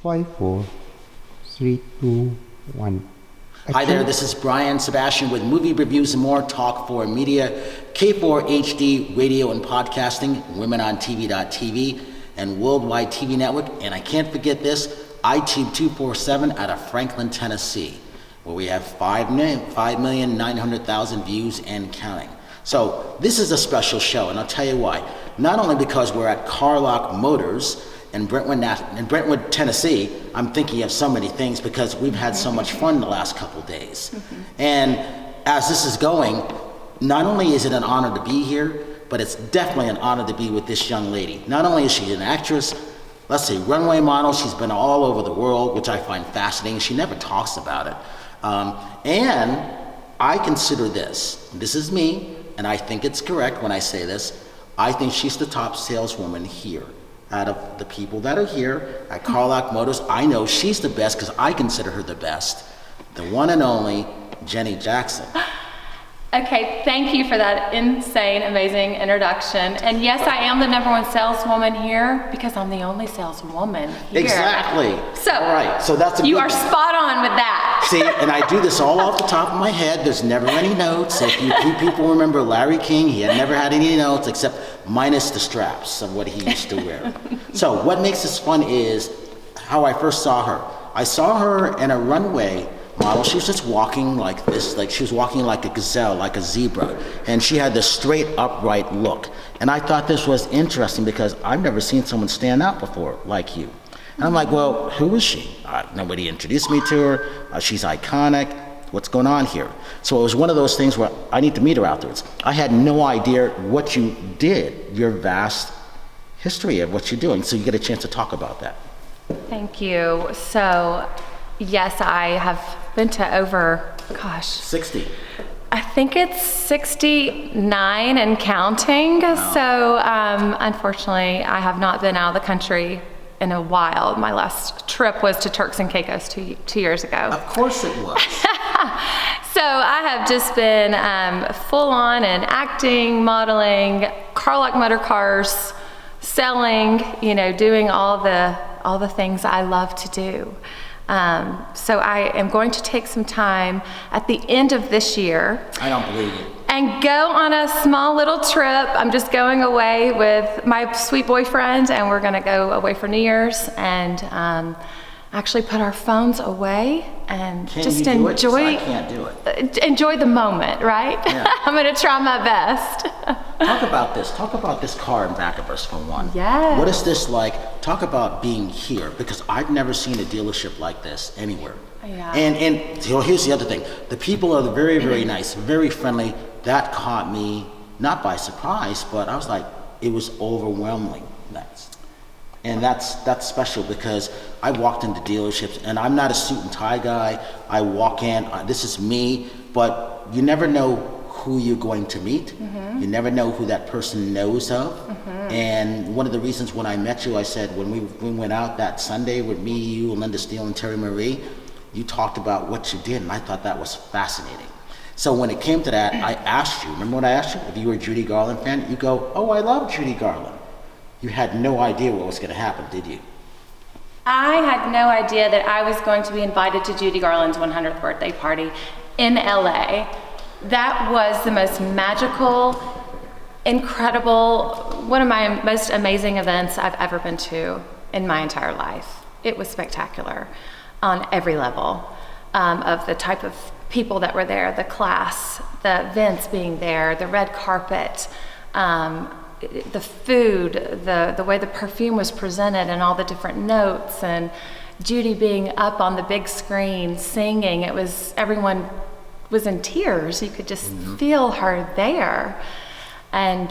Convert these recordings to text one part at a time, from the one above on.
5, 4, 3, 2, 1. Hi there, this is Brian Sebastian with Movie Reviews and More, Talk 4 Media, K4 HD Radio and Podcasting, WomenOnTV.tv, and Worldwide TV Network. And I can't forget this, iTube 247 out of Franklin, Tennessee, where we have 5,900,000 views and counting. So this is a special show, and I'll tell you why. Not only because we're at Carlock Motors in Brentwood, Tennessee. I'm thinking of so many things because we've had so much fun the last couple of days. And as this is going, not only is it an honor to be here, but it's definitely an honor to be with this young lady. Not only is she an actress, let's say runway model, she's been all over the world, which I find fascinating. She never talks about it. And I consider this is me, and I think it's correct when I say this, I think she's the top saleswoman here. Out of the people that are here at Carlock Motors, I know she's the best because I consider her the best. The one and only Jenny Jackson. Okay, thank you for that insane, amazing introduction. And yes, I am the #1 saleswoman here because I'm the only saleswoman here. Exactly. So, all right. So that's a you good are thing. Spot on with that. See, and I do this all off the top of my head. There's never any notes. If you people remember Larry King, he had never had any notes except minus the straps of what he used to wear. So what makes this fun is how I first saw her. I saw her in a runway model. She was just walking like this, like she was walking like a gazelle, like a zebra. And she had this straight upright look. And I thought this was interesting because I've never seen someone stand out before like you. And I'm like, well, who is she? Nobody introduced me to her. She's iconic. What's going on here? So it was one of those things where I need to meet her afterwards. I had no idea what you did, your vast history of what you're doing. So you get a chance to talk about that. Thank you. So, yes, I have been to over, 60. I think it's 69 and counting. Wow. So, unfortunately, I have not been out of the country in a while. My last trip was to Turks and Caicos two years ago. Of course it was. So I have just been full on in acting, modeling, Carlock Motor Cars, selling, doing all the things I love to do. So I am going to take some time at the end of this year. I don't believe it. And go on a small little trip. I'm just going away with my sweet boyfriend, and we're gonna go away for New Year's and actually put our phones away and just enjoy. I can't do it. Enjoy the moment, right? Yeah. I'm gonna try my best. Talk about this. Talk about this car in back of us for one. Yes. What is this like? Talk about being here because I've never seen a dealership like this anywhere. Yeah. And here's the other thing. The people are very, very nice, very friendly. That caught me not by surprise, but I was like, it was overwhelmingly nice. And that's special because I walked into dealerships and I'm not a suit and tie guy. I walk in, this is me, but you never know who you're going to meet. Mm-hmm. You never know who that person knows of. Mm-hmm. And one of the reasons when I met you, I said, when we went out that Sunday with me, you, Linda Steele, and Terry Marie, you talked about what you did, and I thought that was fascinating. So when it came to that, I asked you, remember what I asked you? If you were a Judy Garland fan, you go, oh, I love Judy Garland. You had no idea what was gonna happen, did you? I had no idea that I was going to be invited to Judy Garland's 100th birthday party in LA. That was the most magical, incredible, one of my most amazing events I've ever been to in my entire life. It was spectacular on every level of the type of people that were there, the class, the Vince being there, the red carpet, the food, the way the perfume was presented and all the different notes, and Judy being up on the big screen singing. Everyone was in tears. You could just feel her there. And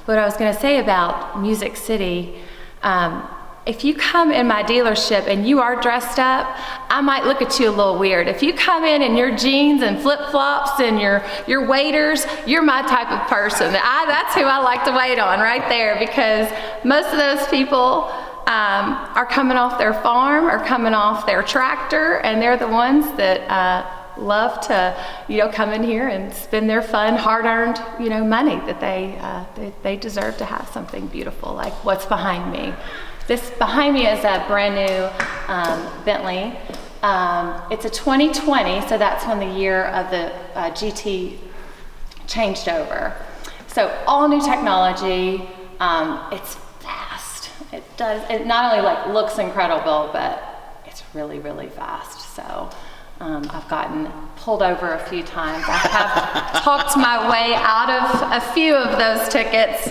what I was gonna say about Music City, if you come in my dealership and you are dressed up, I might look at you a little weird. If you come in your jeans and flip-flops and your waders, you're my type of person. That's who I like to wait on right there, because most of those people are coming off their farm or coming off their tractor, and they're the ones that love to, come in here and spend their fun, hard-earned, money that they deserve to have something beautiful like what's behind me. This behind me is a brand new Bentley. It's a 2020, so that's when the year of the GT changed over. So all new technology. It's fast. It not only like looks incredible, but it's really, really fast. So I've gotten pulled over a few times. I have talked my way out of a few of those tickets.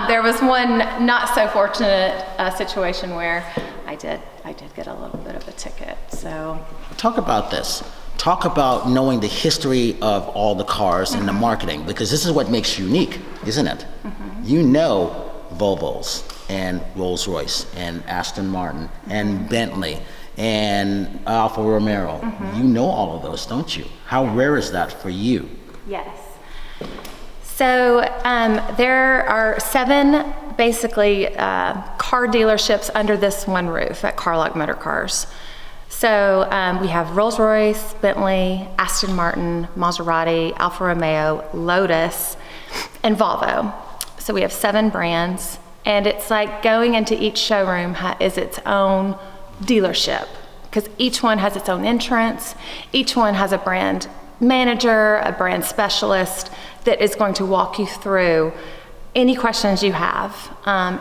There was one not so fortunate situation where I did get a little bit of a ticket. So Talk about this. Talk about knowing the history of all the cars and the marketing, because this is what makes you unique, isn't it? You know Volvos and Rolls-Royce and Aston Martin and Bentley and Alfa Romeo. You know all of those, don't you? How rare is that for you? yes. So there are 7 basically car dealerships under this one roof at Carlock Motor Cars. So we have Rolls-Royce, Bentley, Aston Martin, Maserati, Alfa Romeo, Lotus, and Volvo. So we have 7 brands, and it's like going into each showroom is its own dealership, because each one has its own entrance, each one has a brand manager, a brand specialist that is going to walk you through any questions you have,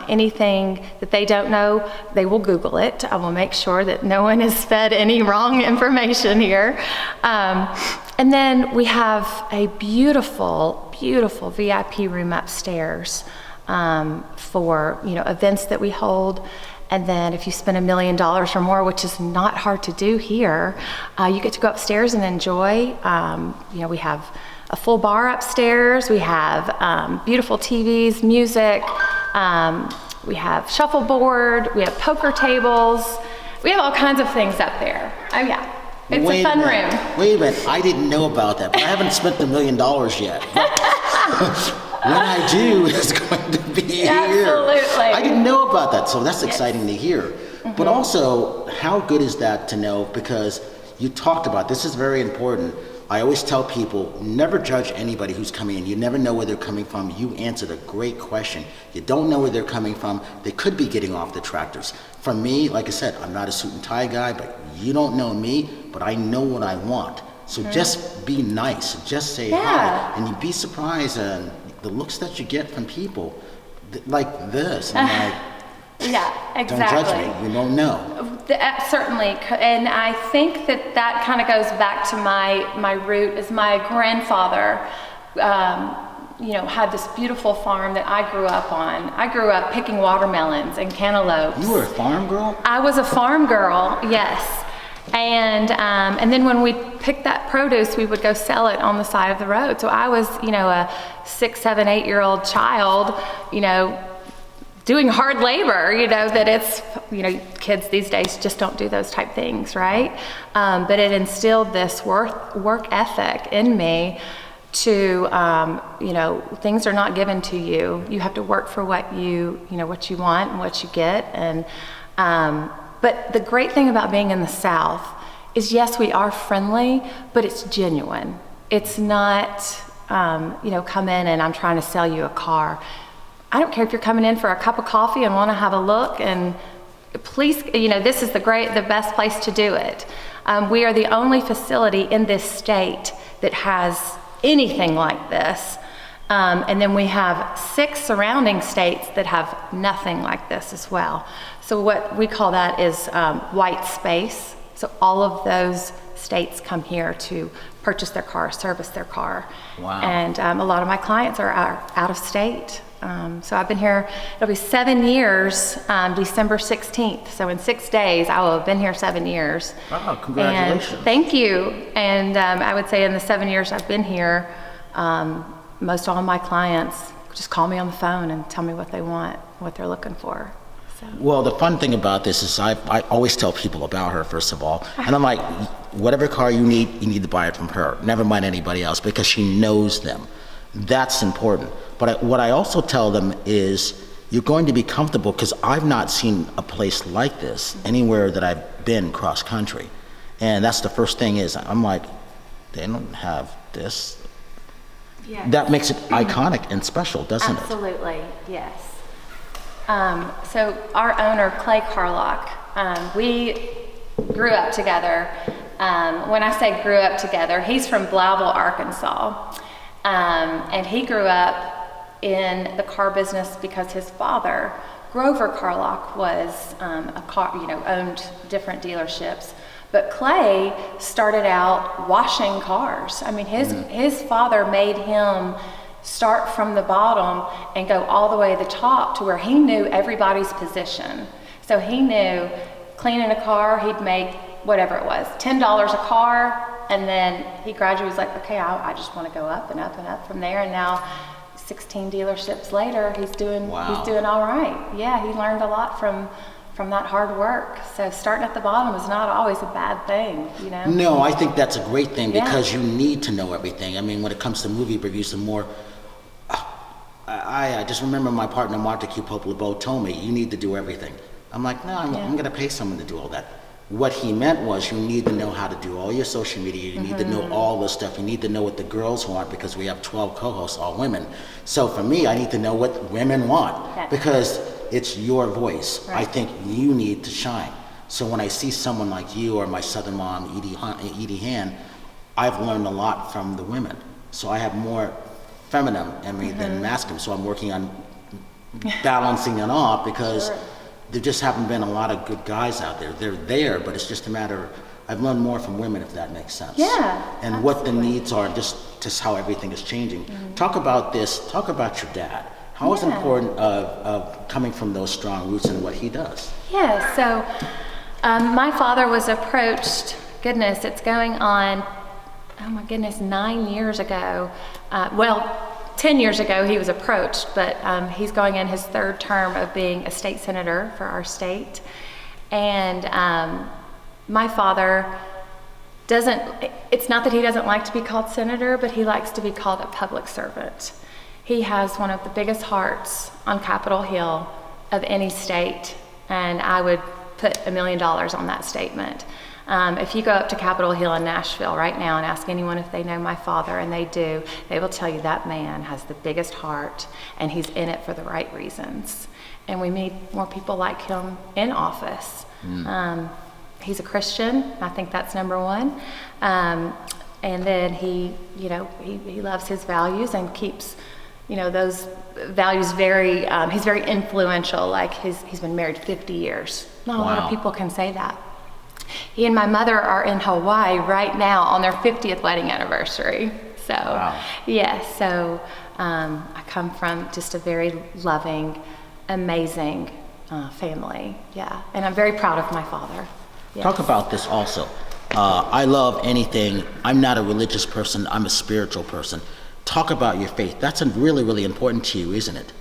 anything that they don't know, they will Google it. I will make sure that no one is fed any wrong information here. And then we have a beautiful, beautiful VIP room upstairs for events that we hold. And then if you spend $1 million or more, which is not hard to do here, you get to go upstairs and enjoy. We have a full bar upstairs. We have beautiful TVs, music. We have shuffleboard. We have poker tables. We have all kinds of things up there. Oh yeah, it's a fun room. Wait a minute, I didn't know about that, but I haven't spent $1 million yet. When I do, it's going to be here. Absolutely. I didn't know about that, so that's exciting to hear. But also, how good is that to know? Because you talked about, this is very important. I always tell people, never judge anybody who's coming in. You never know where they're coming from. You answered a great question. You don't know where they're coming from. They could be getting off the tractors. For me, like I said, I'm not a suit and tie guy, but you don't know me, but I know what I want. So just be nice, just say hi, and you'd be surprised the looks that you get from people like this. I'm like, yeah, exactly. Don't judge me, you don't know. Certainly, and I think that kind of goes back to my root, is my grandfather had this beautiful farm that I grew up on. I grew up picking watermelons and cantaloupes. You were a farm girl? I was a farm girl, yes. And then when we picked that produce, we would go sell it on the side of the road. So I was, a 6, 7, 8-year-old child, doing hard labor, that it's, kids these days just don't do those type things, right? But it instilled this work ethic in me to, things are not given to you. You have to work for what you want and what you get. And, but the great thing about being in the South is, yes, we are friendly, but it's genuine. It's not, come in and I'm trying to sell you a car. I don't care if you're coming in for a cup of coffee and want to have a look, and please, this is the best place to do it. We are the only facility in this state that has anything like this. And then we have 6 surrounding states that have nothing like this as well. So what we call that is white space. So all of those states come here to purchase their car, service their car. Wow. And a lot of my clients are out of state. So I've been here, it'll be 7 years, December 16th. So in 6 days, I will have been here 7 years. Wow, congratulations. And thank you. And I would say in the 7 years I've been here, most all of my clients just call me on the phone and tell me what they want, what they're looking for. So. Well, the fun thing about this is I always tell people about her, first of all. And I'm like, whatever car you need to buy it from her. Never mind anybody else, because she knows them. That's important. But what I also tell them is, you're going to be comfortable, because I've not seen a place like this anywhere that I've been cross country. And that's the first thing is, I'm like, they don't have this. Yes. That makes it iconic and special, doesn't Absolutely, yes. So our owner, Clay Carlock, we grew up together. When I say grew up together, he's from Blauville, Arkansas. And he grew up in the car business because his father, Grover Carlock, was owned different dealerships. But Clay started out washing cars. I mean, his father made him start from the bottom and go all the way to the top to where he knew everybody's position. So he knew cleaning a car, he'd make whatever it was, $10 a car, and then he gradually was like, okay, I just want to go up and up and up from there. And now 16 dealerships later, he's doing all right. Yeah, he learned a lot from that hard work. So starting at the bottom is not always a bad thing, you know? No, I think that's a great thing because you need to know everything. I mean, when it comes to movie reviews and more, I just remember my partner, Marta Q. Pope-LeBeau, told me, you need to do everything. I'm like, no, I'm going to pay someone to do all that. What he meant was you need to know how to do all your social media. You need to know all this stuff. You need to know what the girls want because we have 12 co-hosts, all women. So for me, I need to know what women want because it's your voice. Right. I think you need to shine. So when I see someone like you or my southern mom, Edie Han, I've learned a lot from the women. So I have more feminine in me than masculine. So I'm working on balancing it off because there just haven't been a lot of good guys out there. They're there, but it's just a matter of, I've learned more from women, if that makes sense. Yeah. And what the needs are, just how everything is changing. Talk about this, talk about your dad. How is it important of coming from those strong roots and what he does? Yeah, so my father was approached, it's going on, 9 years ago. 10 years ago he was approached, but he's going in his third term of being a state senator for our state. And my father it's not that he doesn't like to be called senator, but he likes to be called a public servant. He has one of the biggest hearts on Capitol Hill of any state, and I would put $1 million on that statement. If you go up to Capitol Hill in Nashville right now and ask anyone if they know my father, and they do, they will tell you that man has the biggest heart and he's in it for the right reasons. And we need more people like him in office. He's a Christian. I think that's number one. And then he loves his values and keeps, those values very, he's very influential. Like he's been married 50 years. Not a lot of people can say that. He and my mother are in Hawaii right now on their 50th wedding anniversary. So, I come from just a very loving, amazing family. Yeah, and I'm very proud of my father. Yes. Talk about this also. I love anything. I'm not a religious person. I'm a spiritual person. Talk about your faith. That's really, really important to you, isn't it?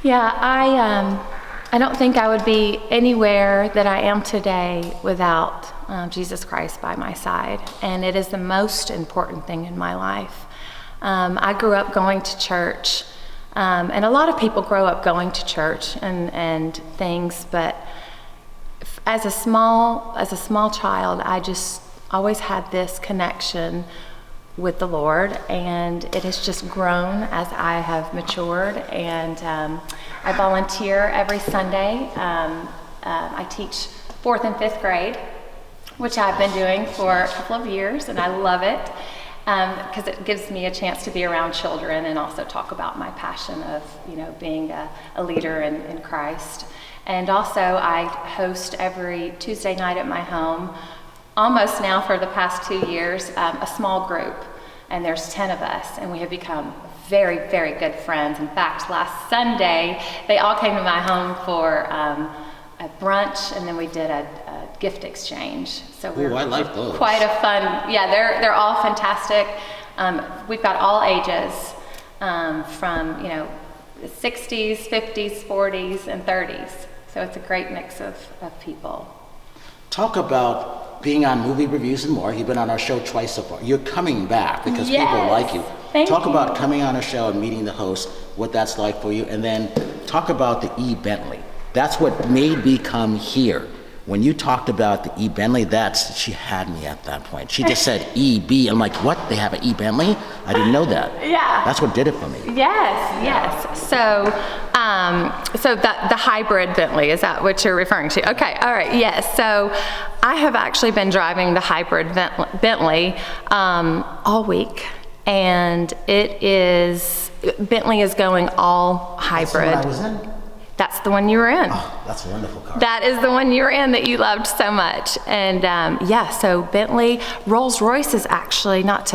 Yeah, I don't think I would be anywhere that I am today without Jesus Christ by my side, and it is the most important thing in my life. I grew up going to church, and a lot of people grow up going to church and things, but as a small child, I just always had this connection with the Lord, and it has just grown as I have matured. And I volunteer every Sunday. I teach 4th and 5th grade, which I've been doing for a couple of years, and I love it because it gives me a chance to be around children and also talk about my passion of being a leader in Christ. And also I host every Tuesday night at my home, almost now for the past 2 years, a small group, and there's 10 of us, and we have become very, very good friends. In fact, last Sunday, they all came to my home for a brunch, and then we did a gift exchange. So I like those. Quite a fun, they're all fantastic. We've got all ages, from, the 60s, 50s, 40s, and 30s. So it's a great mix of people. Talk about being on Movie Reviews and More. You've been on our show twice so far. You're coming back because people like you. Talk about coming on a show and meeting the host, what that's like for you, and then talk about the E. Bentley. That's what made me come here. When you talked about the E-Bentley, she had me at that point. She just said E-B. I'm like, what? They have an E-Bentley? I didn't know that. Yeah. That's what did it for me. Yes. So, the hybrid Bentley, is that what you're referring to? Okay, all right, yes. So I have actually been driving the hybrid Bentley all week, and Bentley is going all hybrid. That's what I was in? That's the one you were in. Oh, that's a wonderful car. That is the one you were in that you loved so much. And so Bentley, Rolls-Royce is actually, not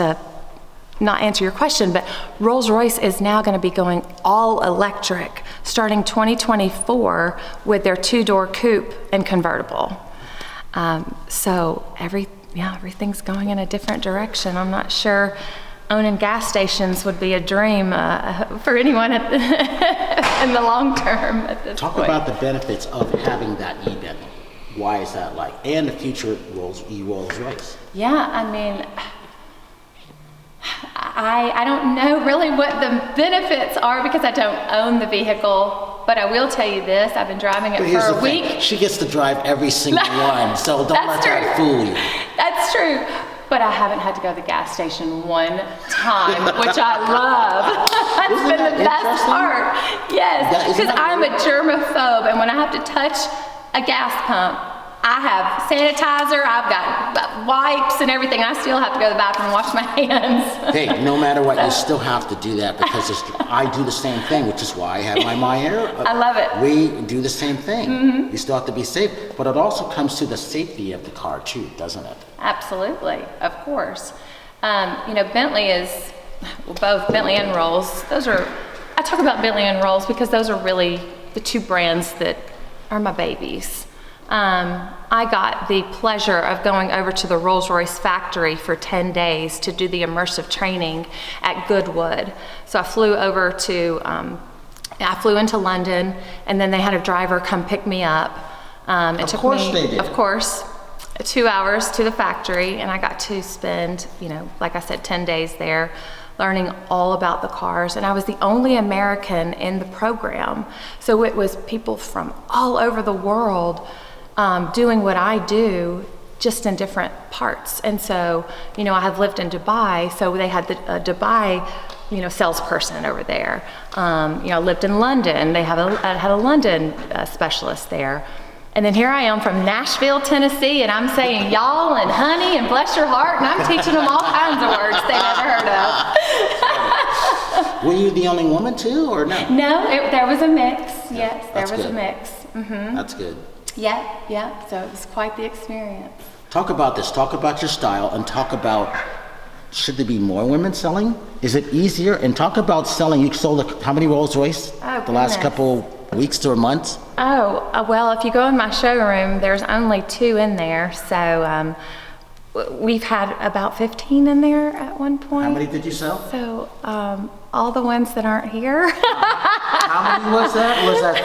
answer your question, but Rolls-Royce is now going to be going all electric starting 2024 with their 2-door coupe and convertible. So everything's going in a different direction. I'm not sure owning gas stations would be a dream for anyone in the long term at this point. Talk about the benefits of having that E-Bentley. Why is that like? And the future Rolls-Royce. Yeah, I mean, I don't know really what the benefits are because I don't own the vehicle, but I will tell you this, I've been driving it for a week. She gets to drive every single one, so don't let that fool you. That's true. But I haven't had to go to the gas station one time, which I love. That's been the best part. Yes, because I'm a germaphobe, and when I have to touch a gas pump, I have sanitizer, I've got wipes and everything, and I still have to go to the bathroom and wash my hands. Hey, no matter what, you still have to do that because I do the same thing, which is why I have my Maher. I love it. We do the same thing. You still have to be safe, but it also comes to the safety of the car too, doesn't it? Absolutely, of course. Bentley is, both Bentley and Rolls, I talk about Bentley and Rolls because those are really the two brands that are my babies. I got the pleasure of going over to the Rolls-Royce factory for 10 days to do the immersive training at Goodwood. So I flew into London, and then they had a driver come pick me up. It took me, of course, 2 hours to the factory, and I got to spend, like I said, 10 days there, learning all about the cars, and I was the only American in the program. So it was people from all over the world doing what I do, just in different parts. And so, I have lived in Dubai, so they had the Dubai, salesperson over there. I lived in London. I had a London specialist there. And then here I am from Nashville, Tennessee, and I'm saying y'all and honey and bless your heart, and I'm teaching them all kinds of words they never heard of. Were you the only woman too, or no? No, there was a mix. Yes, there was a mix. Mm-hmm. That's good. Yeah. So it was quite the experience. Talk about this. Talk about your style, and talk about, should there be more women selling? Is it easier? And talk about selling. You sold how many Rolls-Royce the last couple weeks or months? Well, if you go in my showroom, there's only 2 in there. So we've had about 15 in there at one point. How many did you sell? So all the ones that aren't here. How many was that? Was that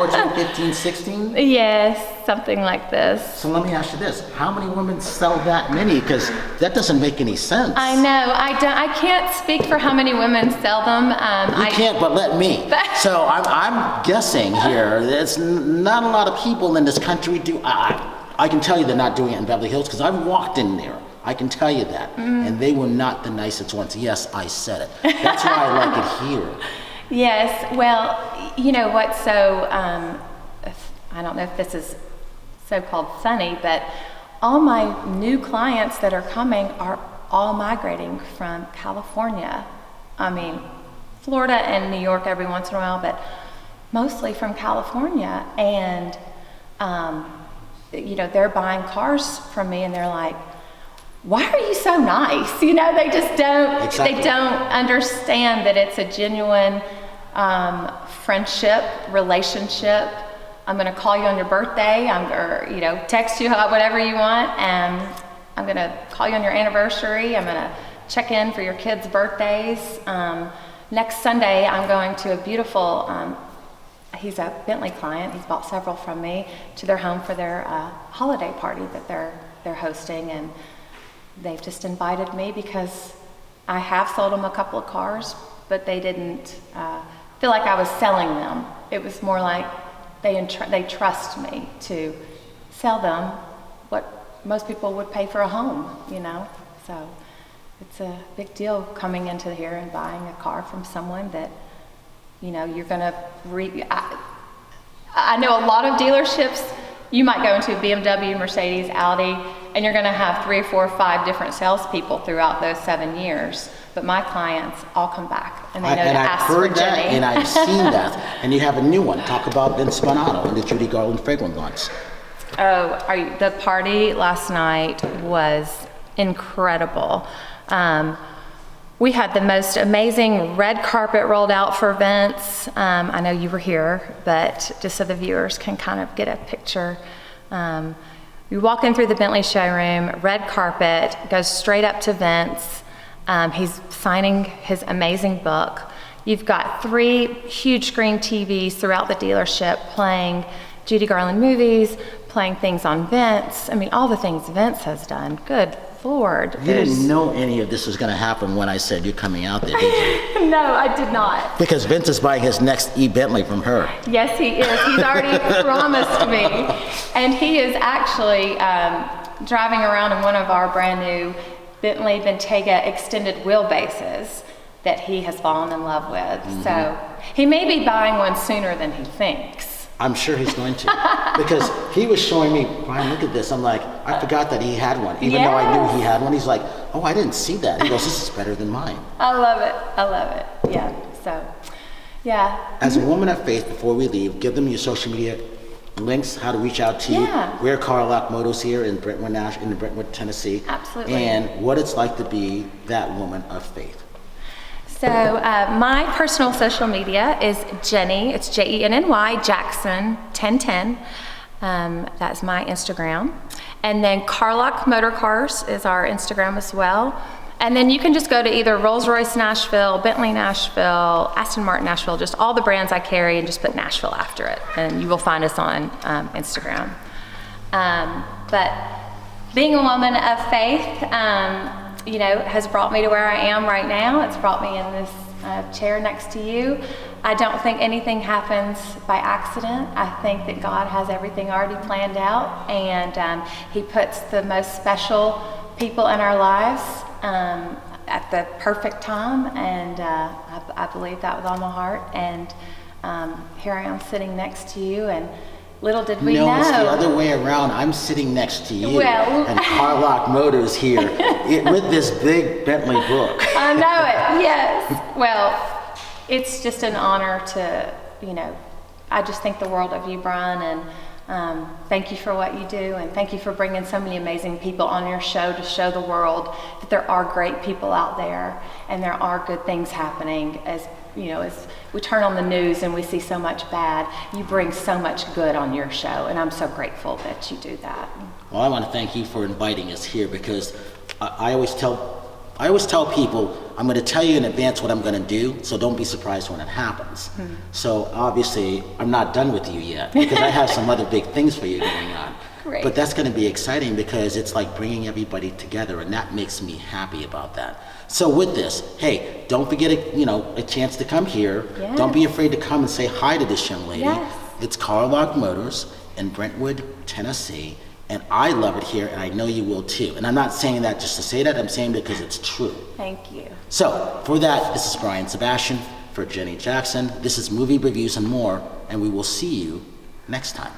13, 14, 15, 16? Yes, something like this. So let me ask you this. How many women sell that many? Because that doesn't make any sense. I know. I can't speak for how many women sell them. You can't, but let me. So I'm guessing here, there's not a lot of people in this country do. I can tell you they're not doing it in Beverly Hills because I've walked in there. I can tell you that. And they were not the nicest ones. Yes, I said it. That's why I like it here. Yes, well, you know what's so, I don't know if this is so-called funny, but all my new clients that are coming are all migrating from California. I mean, Florida and New York every once in a while, but mostly from California. And, they're buying cars from me and they're like, why are you so nice? They just don't, They don't understand that it's a genuine friendship, relationship. I'm gonna call you on your birthday, or text you whatever you want, and I'm gonna call you on your anniversary. I'm gonna check in for your kids' birthdays. Next Sunday, I'm going to a beautiful, he's a Bentley client, he's bought several from me, to their home for their holiday party that they're hosting, and they've just invited me because I have sold them a couple of cars, but they didn't feel like I was selling them. It was more like they trust me to sell them what most people would pay for a home, you know? So it's a big deal coming into here and buying a car from someone that, you know, you're gonna I know a lot of dealerships, you might go into BMW, Mercedes, Audi, and you're gonna have 3, 4, 5 different salespeople throughout those 7 years. But my clients all come back and they know to ask for Jenny. I've heard that and I've seen that. And you have a new one. Talk about Vince Bonato and the Judy Garland fragrance launch. Oh, the party last night was incredible. We had the most amazing red carpet rolled out for Vince. I know you were here, but just so the viewers can kind of get a picture. You walk in through the Bentley showroom, red carpet, goes straight up to Vince. He's signing his amazing book. You've got 3 huge screen TVs throughout the dealership playing Judy Garland movies, playing things on Vince. I mean, all the things Vince has done. Good Lord. You didn't know any of this was going to happen when I said you're coming out there, did you? No, I did not. Because Vince is buying his next E-Bentley from her. Yes, he is. He's already promised me. And he is actually driving around in one of our brand new Bentley Bentayga extended wheelbases that he has fallen in love with. So he may be buying one sooner than he thinks. I'm sure he's going to. Because he was showing me, Brian, look at this. I'm like, I forgot that he had one. Even though I knew he had one, he's like, oh, I didn't see that. He goes, this is better than mine. I love it. I love it. Yeah. So, yeah. As a woman of faith, before we leave, give them your social media links, how to reach out to you. We're Carlock Motors here in Brentwood, Tennessee. Absolutely. And what it's like to be that woman of faith. So my personal social media is Jenny, it's Jenny Jackson 1010. That's my Instagram. And then Carlock Motor Cars is our Instagram as well. And then you can just go to either Rolls-Royce Nashville, Bentley Nashville, Aston Martin Nashville, just all the brands I carry, and just put Nashville after it. And you will find us on Instagram. But being a woman of faith, you know, has brought me to where I am right now. It's brought me in this chair next to you. I don't think anything happens by accident. I think that God has everything already planned out, and He puts the most special people in our lives at the perfect time, and I believe that with all my heart. And here I am sitting next to you, and little did we know. No, it's the other way around. I'm sitting next to you, and Carlock Motors here with this big Bentley book. I know it, yes. Well, it's just an honor to, you know, I just think the world of you, Brian, and thank you for what you do, and thank you for bringing so many amazing people on your show to show the world that there are great people out there, and there are good things happening. As you know, as we turn on the news and we see so much bad, you bring so much good on your show, and I'm so grateful that you do that. Well, I want to thank you for inviting us here, because I always tell people, I'm going to tell you in advance what I'm going to do, so don't be surprised when it happens. So obviously, I'm not done with you yet, because I have some other big things for you going on. Great. But that's going to be exciting, because it's like bringing everybody together, and that makes me happy about that. So with this, hey, don't forget a chance to come here. Yes. Don't be afraid to come and say hi to this young lady. Yes. It's Carlock Motors in Brentwood, Tennessee. And I love it here, and I know you will too. And I'm not saying that just to say that, I'm saying because it's true. Thank you. So, for that, this is Brian Sebastian for Jenny Jackson. This is Movie Reviews and More, and we will see you next time.